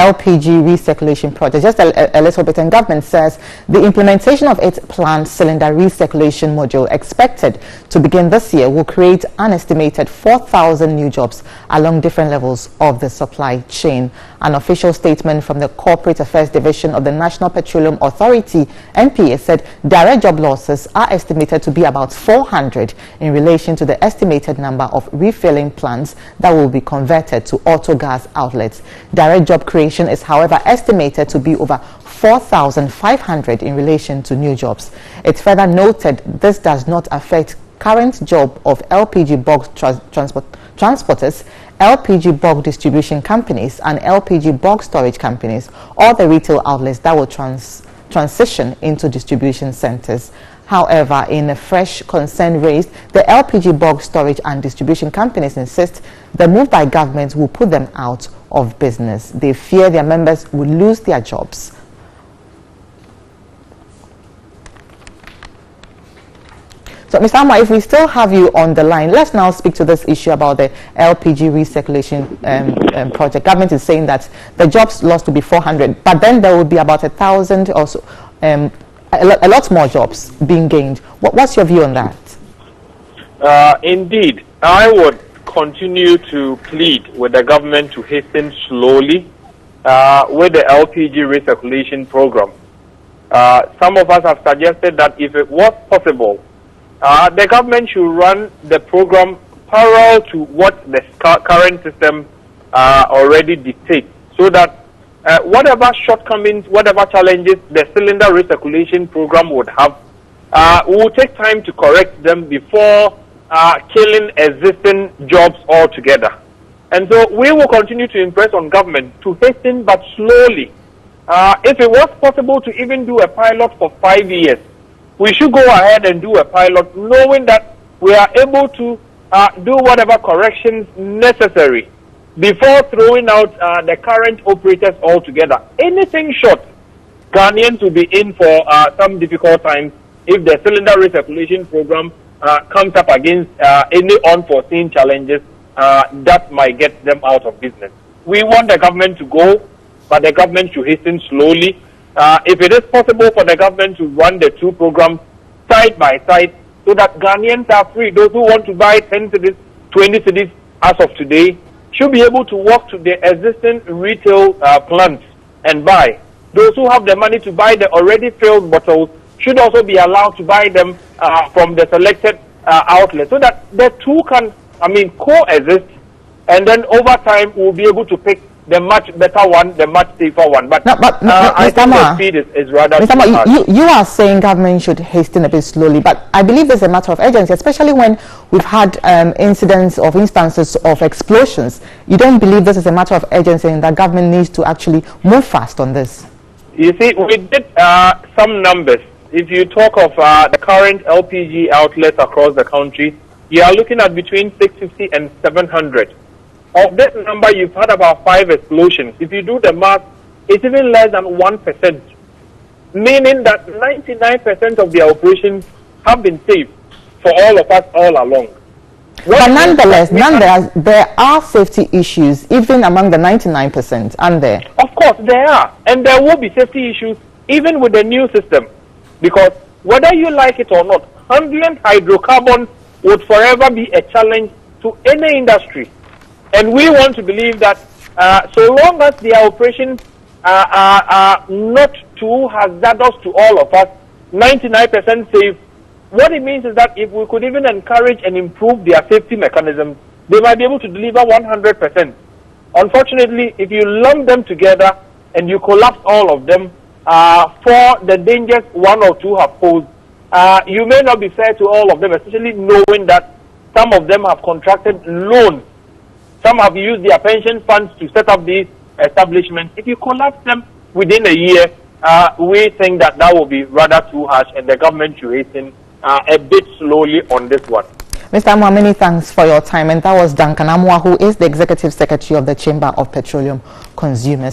LPG recirculation project just a little bit, and government says the implementation of its planned cylinder recirculation module expected to begin this year will create an estimated 4,000 new jobs along different levels of the supply chain. An official statement from the Corporate Affairs Division of the National Petroleum Authority, NPA, said direct job losses are estimated to be about 400 in relation to the estimated number of refilling plants that will be converted to auto gas outlets. Direct job creation is, however, estimated to be over 4,500 in relation to new jobs. It further noted this does not affect current job of LPG bulk transporters, LPG bulk distribution companies, and LPG bulk storage companies, or the retail outlets that will transition into distribution centers. However, in a fresh concern raised, the LPG bulk storage and distribution companies insist the move by government will put them out of business. They fear their members will lose their jobs. So, Mr. Amwa, if we still have you on the line, let's now speak to this issue about the LPG recirculation project. Government is saying that the jobs lost will be 400, but then there will be about 1,000 or so, a lot more jobs being gained. What's your view on that? Indeed, I would continue to plead with the government to hasten slowly with the LPG recirculation program. Some of us have suggested that if it was possible, the government should run the program parallel to what the current system already dictates, so that whatever shortcomings, whatever challenges the cylinder recirculation program would have, will take time to correct them before killing existing jobs altogether. And so we will continue to impress on government to hasten but slowly. If it was possible to even do a pilot for 5 years, we should go ahead and do a pilot, knowing that we are able to do whatever corrections necessary before throwing out the current operators altogether. Anything short, Ghanaians will be in for some difficult times if the cylinder recirculation program comes up against any unforeseen challenges that might get them out of business. We want the government to go, but the government should hasten slowly. If it is possible for the government to run the two programs side by side so that Ghanaians are free, those who want to buy 10 cedis, 20 cedis as of today, should be able to walk to the existing retail plants and buy. Those who have the money to buy the already filled bottles should also be allowed to buy them from the selected outlets, so that the two can, coexist, and then over time we'll be able to pick the much better one, the much safer one. But I think the speed is rather too hard. You are saying government should hasten a bit slowly, but I believe there's a matter of urgency, especially when we've had instances of explosions. You don't believe this is a matter of urgency and that government needs to actually move fast on this? You see, we did some numbers. If you talk of the current LPG outlets across the country, you are looking at between 650 and 700. Of this number, you've had about 5 explosions. If you do the math, it's even less than 1%, meaning that 99% of the operations have been safe for all of us all along. But nonetheless, there are safety issues even among the 99%, aren't there? Of course, there are. And there will be safety issues even with the new system. Because whether you like it or not, handling hydrocarbons would forever be a challenge to any industry. And we want to believe that so long as the operations are not too hazardous to all of us, 99% safe, what it means is that if we could even encourage and improve their safety mechanisms, they might be able to deliver 100%. Unfortunately, if you lump them together and you collapse all of them for the dangers one or two have posed, you may not be fair to all of them, especially knowing that some of them have contracted loans. Some have used their pension funds to set up these establishments. If you collapse them within a year, we think that that will be rather too harsh, and the government should hasten a bit slowly on this one. Mr. Amwa, many thanks for your time. And that was Duncan Amwa, who is the Executive Secretary of the Chamber of Petroleum Consumers.